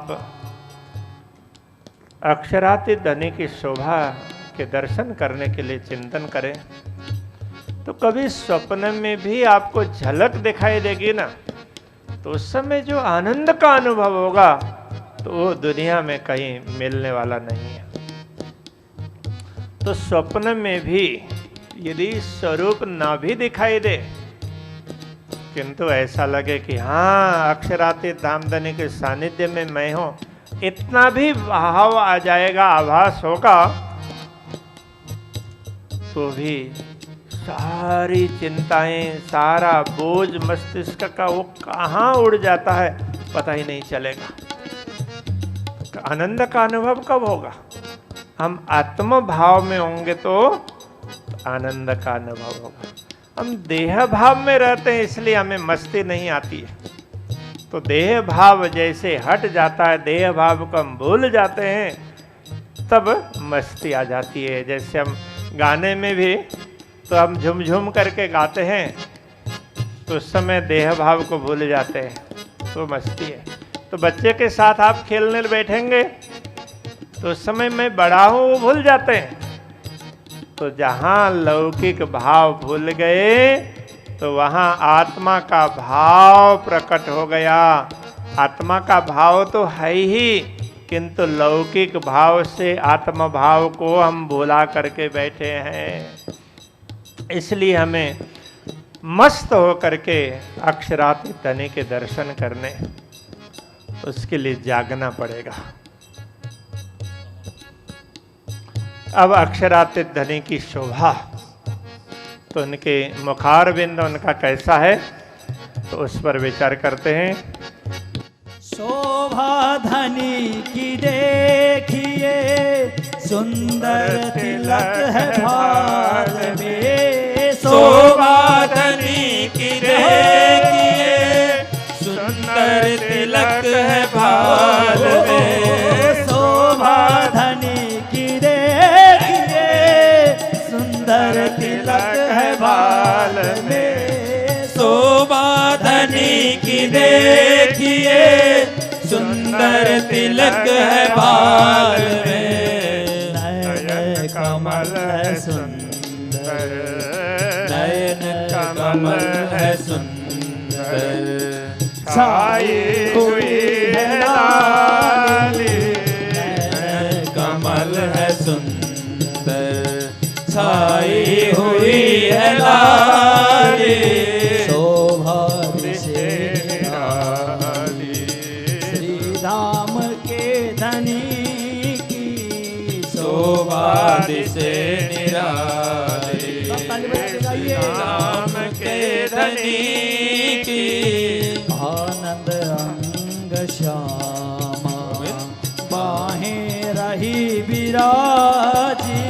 आप अक्षरातीत धनी की शोभा के दर्शन करने के लिए चिंतन करें तो कभी स्वप्न में भी आपको झलक दिखाई देगी ना, तो उस समय जो आनंद का अनुभव होगा तो वो दुनिया में कहीं मिलने वाला नहीं है। तो स्वप्न में भी यदि स्वरूप ना भी दिखाई दे, किंतु ऐसा लगे कि हाँ अक्षरातीत धामधनी के सानिध्य में मैं हूं, इतना भी भाव आ जाएगा, आभास होगा, तो भी सारी चिंताएं, सारा बोझ मस्तिष्क का वो कहाँ उड़ जाता है पता ही नहीं चलेगा। तो आनंद का अनुभव कब होगा? हम आत्म भाव में होंगे तो आनंद का अनुभव होगा। हम देह भाव में रहते हैं इसलिए हमें मस्ती नहीं आती है। तो देह भाव जैसे हट जाता है, देह भाव को हम भूल जाते हैं, तब मस्ती आ जाती है। जैसे हम गाने में भी तो हम झूम झूम करके गाते हैं, तो उस समय देह भाव को भूल जाते हैं, तो मस्ती है। तो बच्चे के साथ आप खेलने बैठेंगे तो उस समय मैं बड़ा हूँ वो भूल जाते हैं। तो जहाँ लौकिक भाव भूल गए तो वहाँ आत्मा का भाव प्रकट हो गया। आत्मा का भाव तो है ही, किंतु लौकिक भाव से आत्म भाव को हम भुला करके बैठे हैं। इसलिए हमें मस्त हो करके अक्षरातीत धनी के दर्शन करने, उसके लिए जागना पड़ेगा। अब अक्षरातीत धनी की शोभा, तो उनके मुखारविंद उनका कैसा है, तो उस पर विचार करते हैं। शोभा धनी की देखिए, सुंदर तिलक है भाल में। शोभा धनी की देखिए, सुंदर तिलक है भाल में। शोभा धनी की देखिए, सुंदर तिलक है भाल में। शोभा धनी की देखिए, सुंदर तिलक है बाल में। नयन कमल है सुंदर, नयन कमल है सुंदर, छाई हुई है लाली। नयन कमल है सुंदर, छाई हुई है लाली। शोभा से राम के धनी की शोभा दिसे निराली। राम के धनी की आनंद अंग श्यामा, बाहें रही विराजी।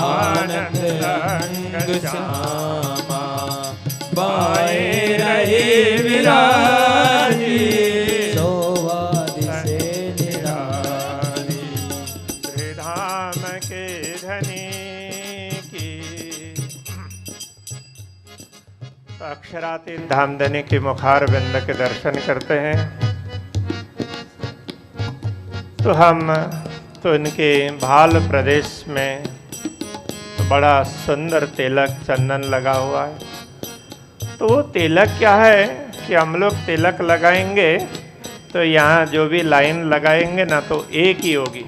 आनंद रंग श्यामा, बाएं रही विराजी। शोभा दिसे निराली। श्री धाम के धनी की, तो अक्षरातीत धामधनी की मुखारविंद के दर्शन करते हैं तो हम तो इनके भाल प्रदेश में तो बड़ा सुंदर तिलक चंदन लगा हुआ है। तो वो तिलक क्या है कि हम लोग तिलक लगाएंगे तो यहाँ जो भी लाइन लगाएंगे ना तो एक ही होगी,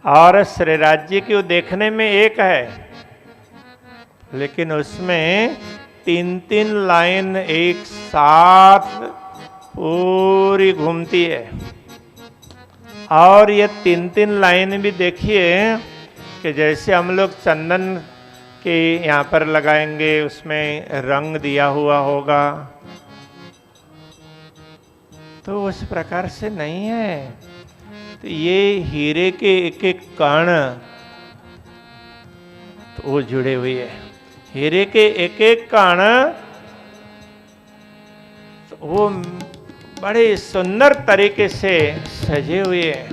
और श्री राज्य की वो देखने में एक है, लेकिन उसमें 3-3 लाइन एक साथ पूरी घूमती है। और ये 3-3 लाइन भी देखिए कि जैसे हम लोग चंदन के यहाँ पर लगाएंगे, उसमें रंग दिया हुआ होगा, तो उस प्रकार से नहीं है। तो ये हीरे के एक एक कण तो वो जुड़े हुए है। हीरे के एक एक कण तो वो बड़े सुंदर तरीके से सजे हुए हैं।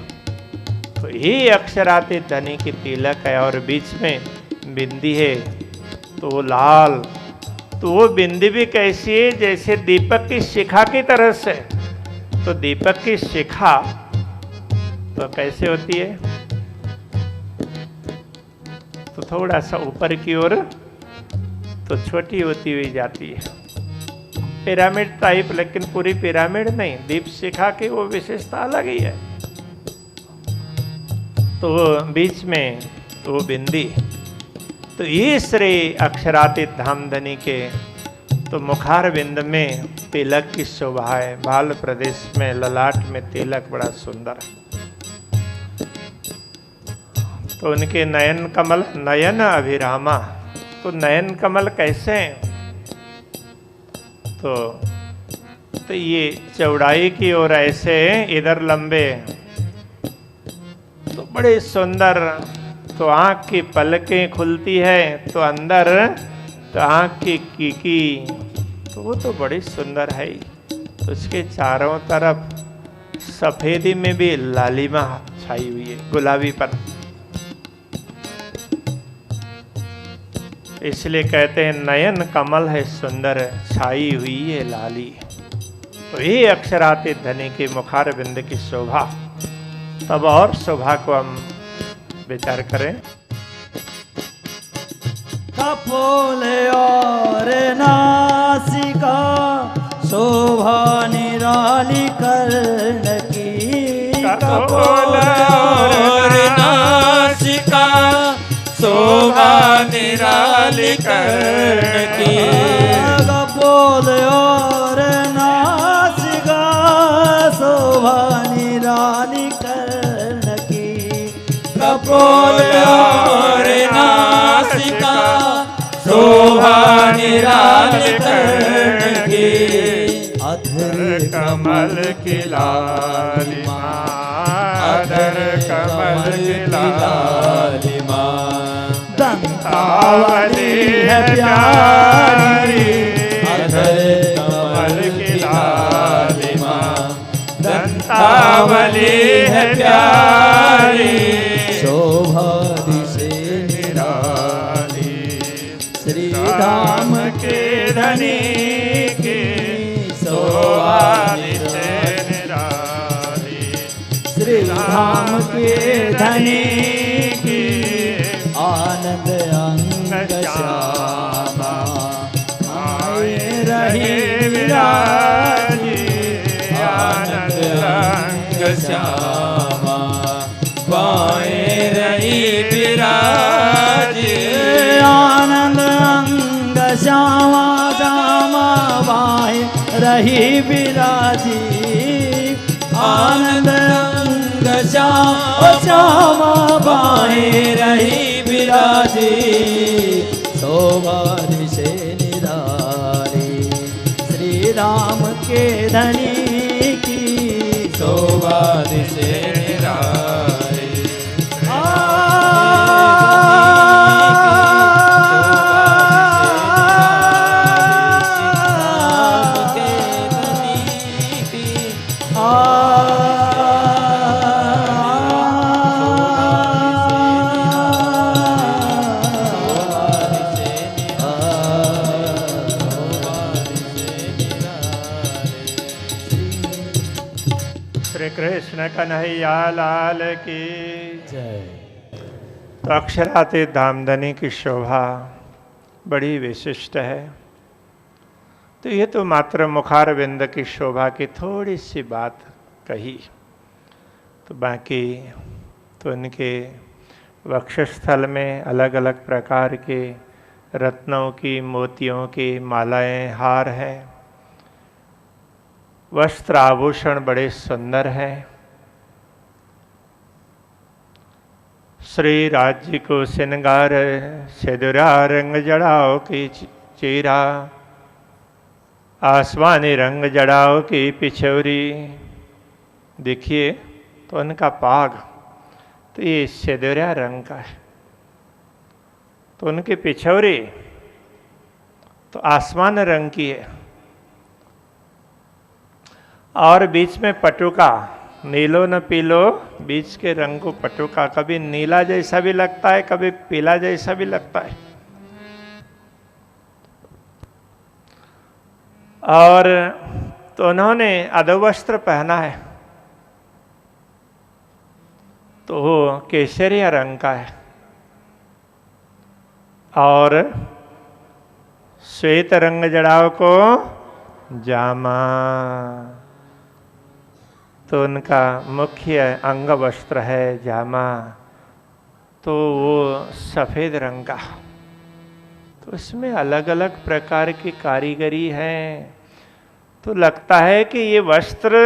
तो ये अक्षरातीत धनी की तिलक है, और बीच में बिंदी है तो वो लाल। तो वो बिंदी भी कैसी है, जैसे दीपक की शिखा की तरह से। तो दीपक की शिखा तो कैसे होती है, तो थोड़ा सा ऊपर की ओर तो छोटी होती हुई जाती है, पिरामिड टाइप, लेकिन पूरी पिरामिड नहीं। दीप शिखा की वो विशेषता अलग ही है। तो बीच में तो वो बिंदी, तो ये श्री अक्षरातीत धामधनी के तो मुखार बिंद में तिलक की शोभा है। बाल प्रदेश में ललाट में तिलक बड़ा सुंदर। तो उनके नयन कमल नयन अभिरामा, तो नयन कमल कैसे हैं, तो ये चौड़ाई की ओर ऐसे इधर लंबे, तो बड़े सुंदर। तो आंख की पलकें खुलती है तो अंदर तो आंख की कीकी, तो वो तो बड़ी सुंदर है ही। तो उसके चारों तरफ सफेदी में भी लालिमा छाई हुई है, गुलाबी पर। इसलिए कहते हैं नयन कमल है सुंदर, छाई हुई है लाली। तो ये अक्षरातीत धनी के मुखार बिंद की शोभा। तब और शोभा को हम विचार करें। कपोल और नासिका शोभा निराली कर्ण की, कपोल और नासिका शोभा निराली कर्ण की। कपोल और नासिका शोभा निराली कर्ण की, कपोल और नासिका शोभा निराली कर्ण की। अधर कमल की लालिमा, अधर कमल की लालिमा। दंतावली है प्यारी, अधर कमल की लालिमा। दंतावली है प्यारी, शोभा दिशे निराली। श्री राम के धनी के शोभा दिशे निराली। श्री राम के धनी की आनंद अंग श्यामा, आए रही विराजी आनंद रंग श्यामा, बाएं रही विराजी। आनंद अंग श्यामा श्यामा बाएं रही विराजी। आनंद अंग श्यामा श्यामा बाएं रही विराजी। शोभा दिशे निराली श्री राम के धनी की, शोभा दिशे निराली। श्री कृष्ण कन्हैया लाल की जय। तो अक्षरातीत धामधनी की शोभा बड़ी विशिष्ट है। तो ये तो मात्र मुखार बिंद की शोभा की थोड़ी सी बात कही, तो बाकी तो इनके वक्षस्थल में अलग अलग प्रकार के रत्नों की मोतियों की मालाएं हार हैं। वस्त्र आभूषण बड़े सुंदर हैं। श्री राज्य को श्रृंगार सिदुरा रंग जड़ाओ की चीरा, आसमानी रंग जड़ाओ की पिछौरी। देखिए तो उनका पाग तो ये सिदुरा रंग का है, तो उनकी पिछौरी तो आसमान रंग की है, और बीच में पटुका, नीलो न पीलो, बीच के रंग को पटुका कभी नीला जैसा भी लगता है, कभी पीला जैसा भी लगता है। और तो उन्होंने अधोवस्त्र पहना है, तो वो केसरिया रंग का है, और श्वेत रंग जड़ाव को जामा। तो उनका मुख्य अंग वस्त्र है जामा, तो वो सफेद रंग का। तो इसमें अलग अलग प्रकार की कारीगरी है। तो लगता है कि ये वस्त्र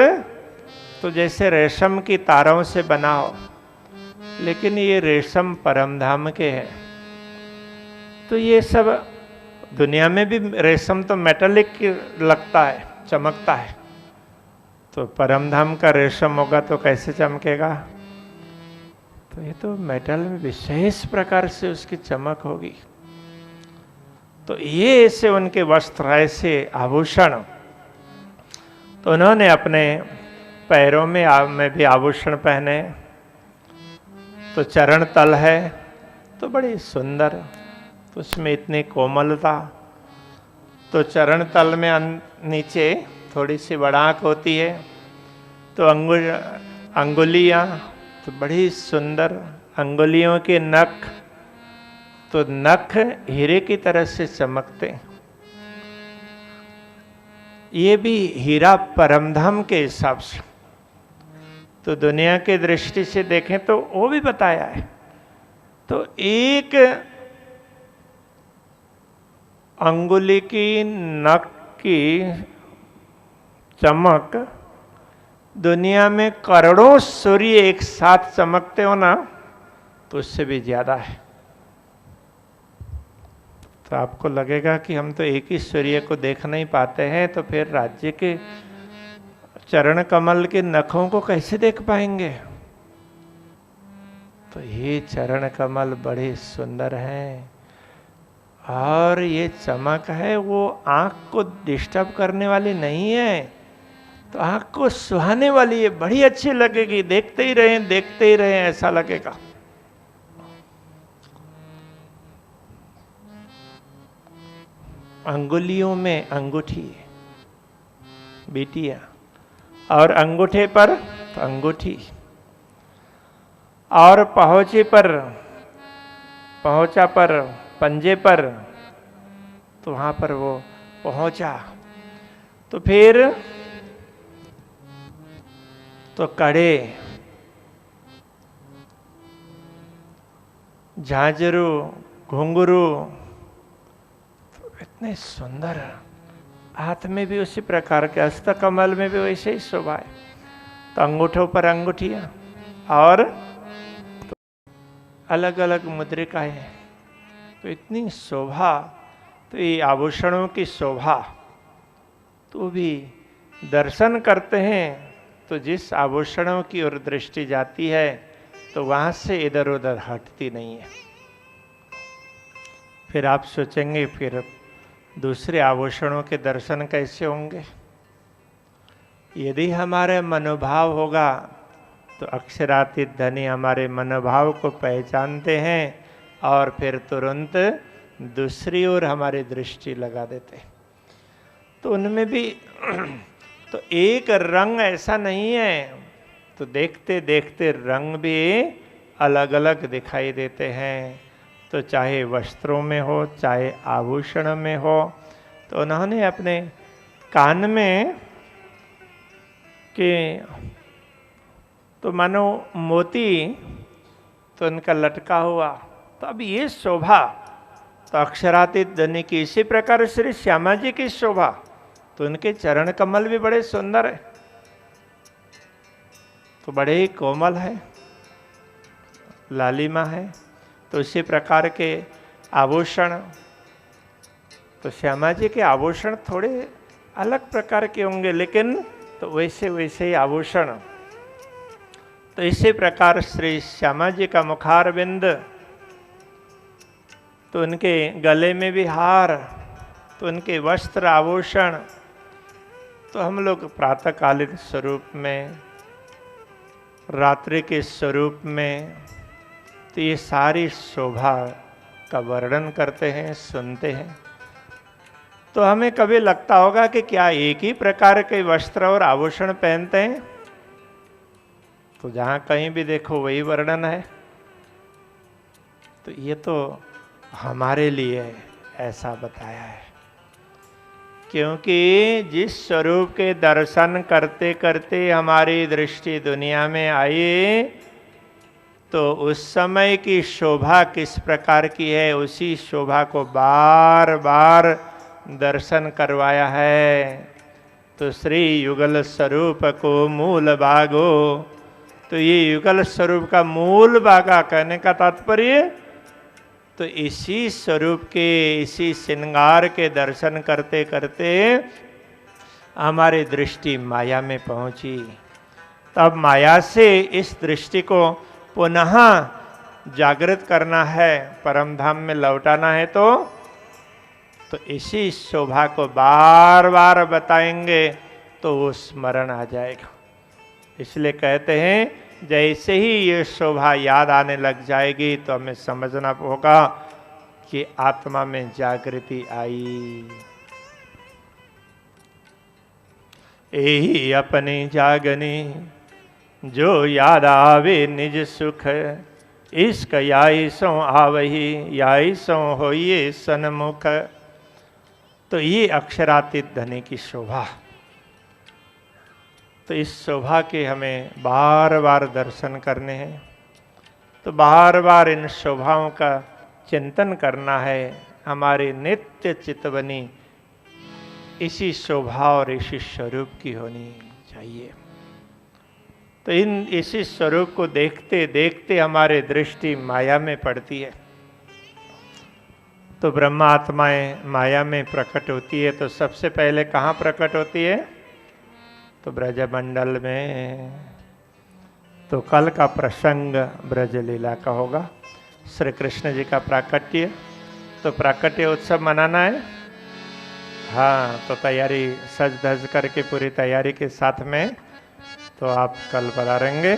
तो जैसे रेशम की तारों से बना हो, लेकिन ये रेशम परमधाम के हैं। तो ये सब दुनिया में भी रेशम तो मेटालिक लगता है, चमकता है, तो परमधाम का रेशम होगा तो कैसे चमकेगा? तो ये तो मेटल में विशेष प्रकार से उसकी चमक होगी। तो ये ऐसे उनके वस्त्र, ऐसे आभूषण। तो उन्होंने अपने पैरों में भी आभूषण पहने। तो चरण तल है तो बड़ी सुंदर, तो उसमें इतनी कोमलता। तो चरण तल में नीचे थोड़ी सी बढ़ाक होती है। तो अंगुलियां तो बड़ी सुंदर, अंगुलियों के नख, तो नख हीरे की तरह से चमकते। ये भी हीरा परमधाम के हिसाब से। तो दुनिया की दृष्टि से देखें तो वो भी बताया है। तो एक अंगुली की नख की चमक दुनिया में करोड़ों सूर्य एक साथ चमकते हो ना, तो उससे भी ज्यादा है। तो आपको लगेगा कि हम तो एक ही सूर्य को देख नहीं पाते हैं, तो फिर राज्य के चरण कमल के नखों को कैसे देख पाएंगे? तो ये चरण कमल बड़े सुंदर हैं, और ये चमक है वो आंख को डिस्टर्ब करने वाली नहीं है, तो आंख को सुहाने वाली है, बड़ी अच्छी लगेगी, देखते ही रहें देखते ही रहें ऐसा लगेगा। अंगुलियों में अंगूठी, बिटिया, और अंगूठे पर तो अंगूठी, और पहुंचे पर, पहुंचा पर, पंजे पर, तो वहां पर वो पहुंचा। तो फिर तो कड़े, झांझरू, घुंघरू, तो इतने सुंदर। हाथ में भी उसी प्रकार के, हस्त कमल में भी वैसे ही शोभा है। तो अंगूठों पर अंगूठियां, और तो अलग अलग मुद्रिकाएं, तो इतनी शोभा। तो ये आभूषणों की शोभा तो भी दर्शन करते हैं, तो जिस आभूषणों की ओर दृष्टि जाती है तो वहां से इधर उधर हटती नहीं है। फिर आप सोचेंगे फिर दूसरे आभूषणों के दर्शन कैसे होंगे? यदि हमारे मनोभाव होगा तो अक्षरातीत धनी हमारे मनोभाव को पहचानते हैं और फिर तुरंत दूसरी ओर हमारी दृष्टि लगा देते। तो उनमें भी तो एक रंग ऐसा नहीं है, तो देखते देखते रंग भी अलग अलग दिखाई देते हैं। तो चाहे वस्त्रों में हो, चाहे आभूषण में हो। तो उन्होंने अपने कान में के तो मानो मोती तो उनका लटका हुआ। तो अब ये शोभा तो अक्षरातीत धनी की, इसी प्रकार श्री श्यामा जी की शोभा, तो उनके चरण कमल भी बड़े सुंदर है, तो बड़े ही कोमल है, लालिमा है। तो इसी प्रकार के आभूषण, तो श्यामा जी के आभूषण थोड़े अलग प्रकार के होंगे, लेकिन तो वैसे वैसे ही आभूषण। तो इसी प्रकार श्री श्यामा जी का मुखारविंद, तो उनके गले में भी हार, तो उनके वस्त्र आभूषण। तो हम लोग प्रातःकालीन स्वरूप में, रात्रि के स्वरूप में, तो ये सारी शोभा का वर्णन करते हैं, सुनते हैं। तो हमें कभी लगता होगा कि क्या एक ही प्रकार के वस्त्र और आभूषण पहनते हैं? तो जहां कहीं भी देखो वही वर्णन है। तो ये तो हमारे लिए ऐसा बताया है, क्योंकि जिस स्वरूप के दर्शन करते करते हमारी दृष्टि दुनिया में आई, तो उस समय की शोभा किस प्रकार की है, उसी शोभा को बार बार दर्शन करवाया है। तो श्री युगल स्वरूप को मूल भागो, तो ये युगल स्वरूप का मूल भागा कहने का तात्पर्य, तो इसी स्वरूप के, इसी श्रृंगार के दर्शन करते करते हमारी दृष्टि माया में पहुंची। तब माया से इस दृष्टि को पुनः जागृत करना है, परम धाम में लौटाना है, तो इसी शोभा को बार बार बताएंगे तो वो स्मरण आ जाएगा। इसलिए कहते हैं जैसे ही ये शोभा याद आने लग जाएगी तो हमें समझना होगा कि आत्मा में जागृति आई। यही अपनी जागनी जो याद आवे निज सुख, इश्क याई सो आवही याई सो होइए सन्मुख। तो ये अक्षरातीत धनी की शोभा, तो इस शोभा के हमें बार बार दर्शन करने हैं। तो बार बार इन शोभाओं का चिंतन करना है। हमारी नित्य चितवनी इसी शोभा और इसी स्वरूप की होनी चाहिए। तो इन इसी स्वरूप को देखते देखते हमारे दृष्टि माया में पड़ती है। तो ब्रह्म आत्माएं माया में प्रकट होती है, तो सबसे पहले कहाँ प्रकट होती है? तो ब्रजमंडल में। तो कल का प्रसंग ब्रज लीला का होगा, श्री कृष्ण जी का प्राकट्य। तो प्राकट्य उत्सव मनाना है। हाँ, तो तैयारी सज धज करके पूरी तैयारी के साथ में तो आप कल पधारेंगे।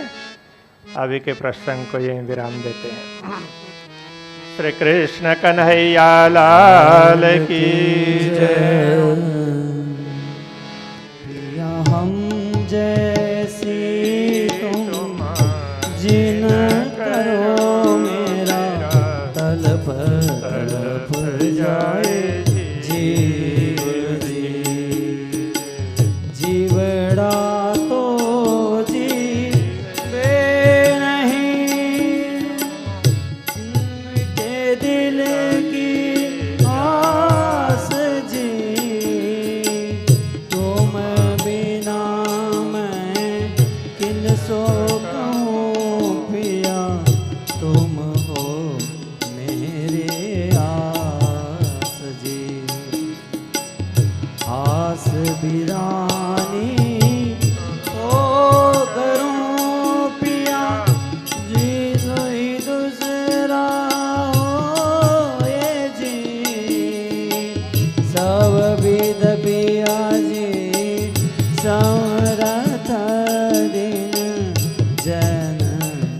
अभी के प्रसंग को यहीं विराम देते हैं। श्री कृष्ण कन्हैया लाल की जय। हम जैसी तुम जिन करो मेरा तलप तलप जाए जीव जी। जीवड़ा तो जीवे नहीं के दिल की आस जी। तुम बिना मैं किन सो कहूँ पिया, तुम हो मेरे आस जी। आस बिरानी ओ करूँ पिया, जी कोई दूसरा हो ये जी। सब विध पिया जी समरथ दिन, जन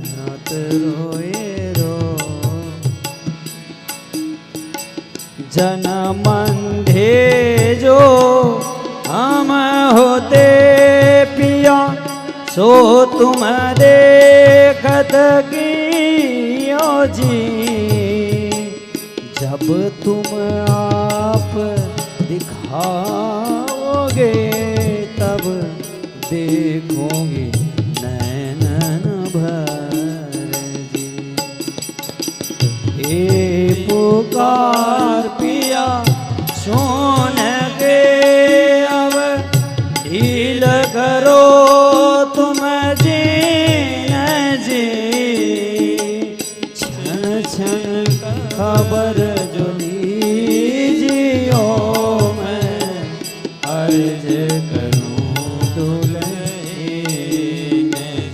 नत रोए रो। जन मंधे जो हम होते पिया, सो तुम देखत कियो जी। जब तुम आप दिखाओगे तब देखोगे नैनन भर जी। ए पुकार पिया सुन के अब ढील करो तुम जीन जी। क्षण क्षण खबर जो लीजियो, मैं अर्ज करूं दुल्हन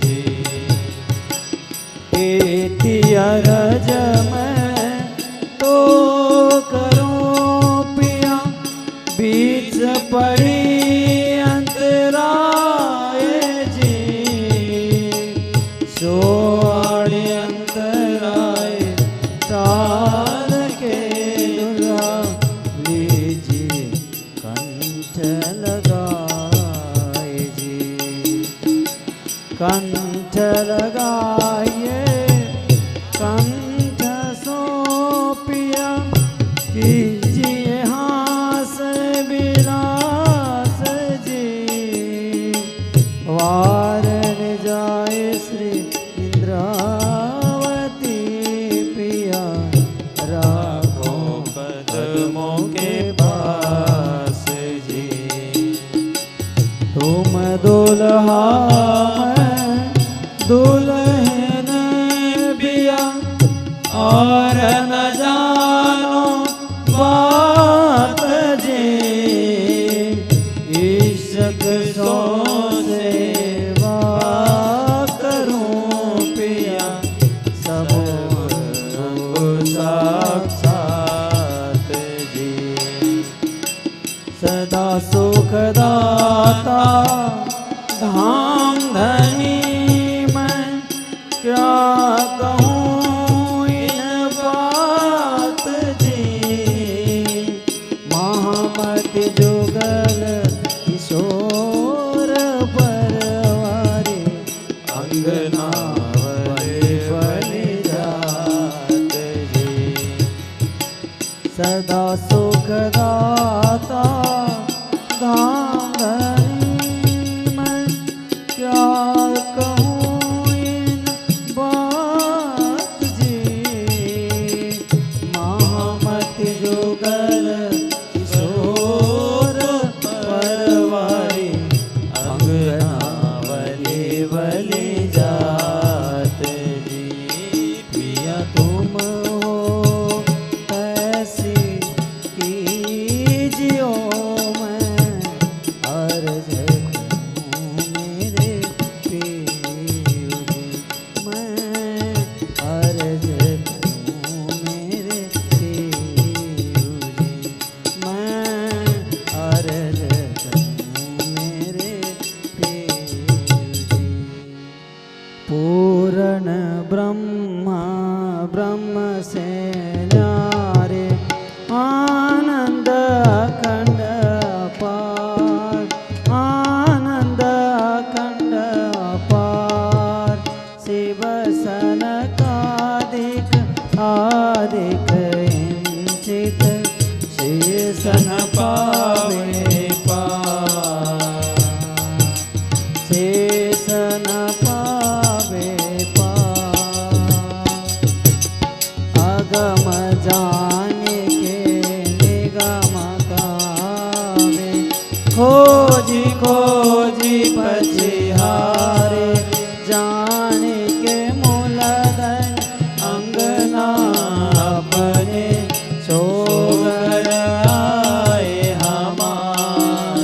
जी। एति अरज मैं तो करूं पिया, बीच पड़ी अंतराय जी। सो आड़े अंतराय टाल के दुल्हा लीजिए लगाइए कंठ सौंपिया कीजिए हास विलास जी वारण जाए श्री इंद्रावती पिया राखो कदमों के पास जी। तुम दुल्हा मैं दुल्हन बिया और न जानो बात जी इश्क सो सेवा करूं पिया सब साक्षात जी। सदा सुखदाता धाम धनी मैं क्या कहूँ इन बात जी महामति जुगल किशोर परवारी अंगना वले वले जात जी। सदा सुखदाता धाम धनी मैं क्या कहूँ इन बात जी महामति जुगल किशोर परवारी अंगना वले वले जात जी। पिया तुम हो ऐसी कीजियो मैं अर्ज करूं मेरे पियो जी मैं अर्ज करूं मेरे पियो जी मैं अर्ज करूं मेरे पियो जी। पूर्ण ब्रह्मा ब्रह्म से न्यारे आनंद अखंड अपार आनंद अखंड अपार शिव सनकादिक आदिक इंचित शेषन पावे पार शेषन पावे पार अगम जाने के निगम गावे खोजी खोजी पछिहारे जाने के मूलधन अंगना अपने सोगर आए हमार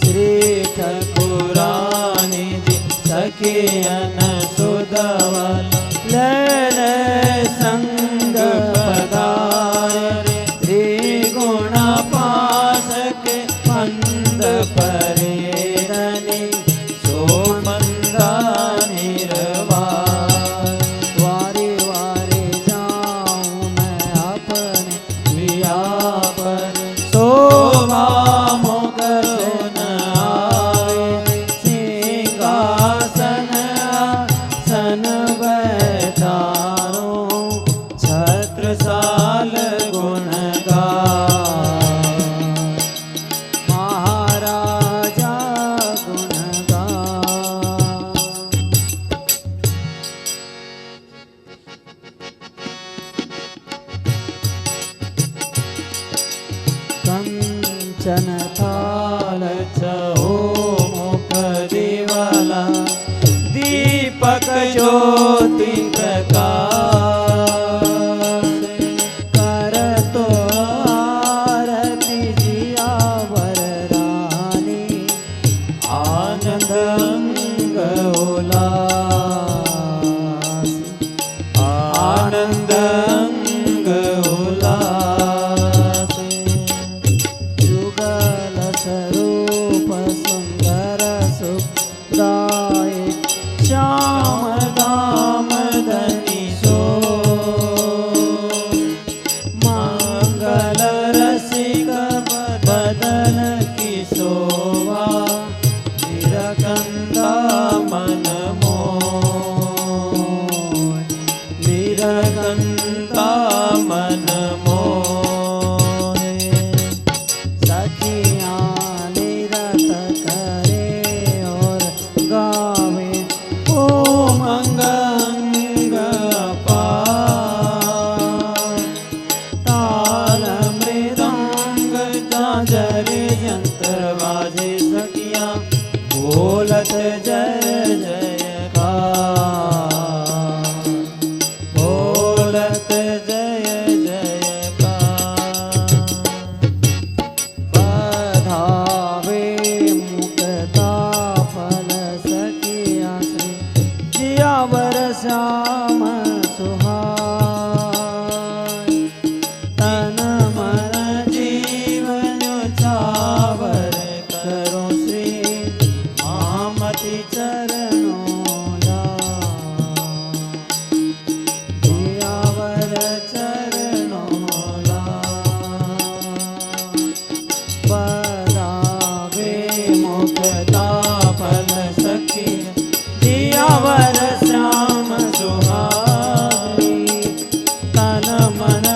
श्री ठाकुरानी जी सखियन सुदवल लैल संग पधारे त्रिगुण पास के मंद परेरनी सोमंदा निर्वार वारे वारे जाऊं मैं अपने पिया पर शोभा मुकर न आवे सिंहासन आसन बैठारो छत्रसाल गुण गा महाराजा गुण गा कंचन थाल चहो मुख दिवाला दीपक ज्योति प्रकाश कर तो आरती जिया वररानी आनंद अंग उल्लास आनंद अंग उल्लास जुगल स्वरूप सुंदर सुखदायक श्याम दाम जियावर श्याम सुहाय तन मन जीवन न्योछावर करो श्री मामति चरणों लाय जियावर चरणों लाय पदावे मुक्ता फल सखी जियावर श्याम सुहाई तन मन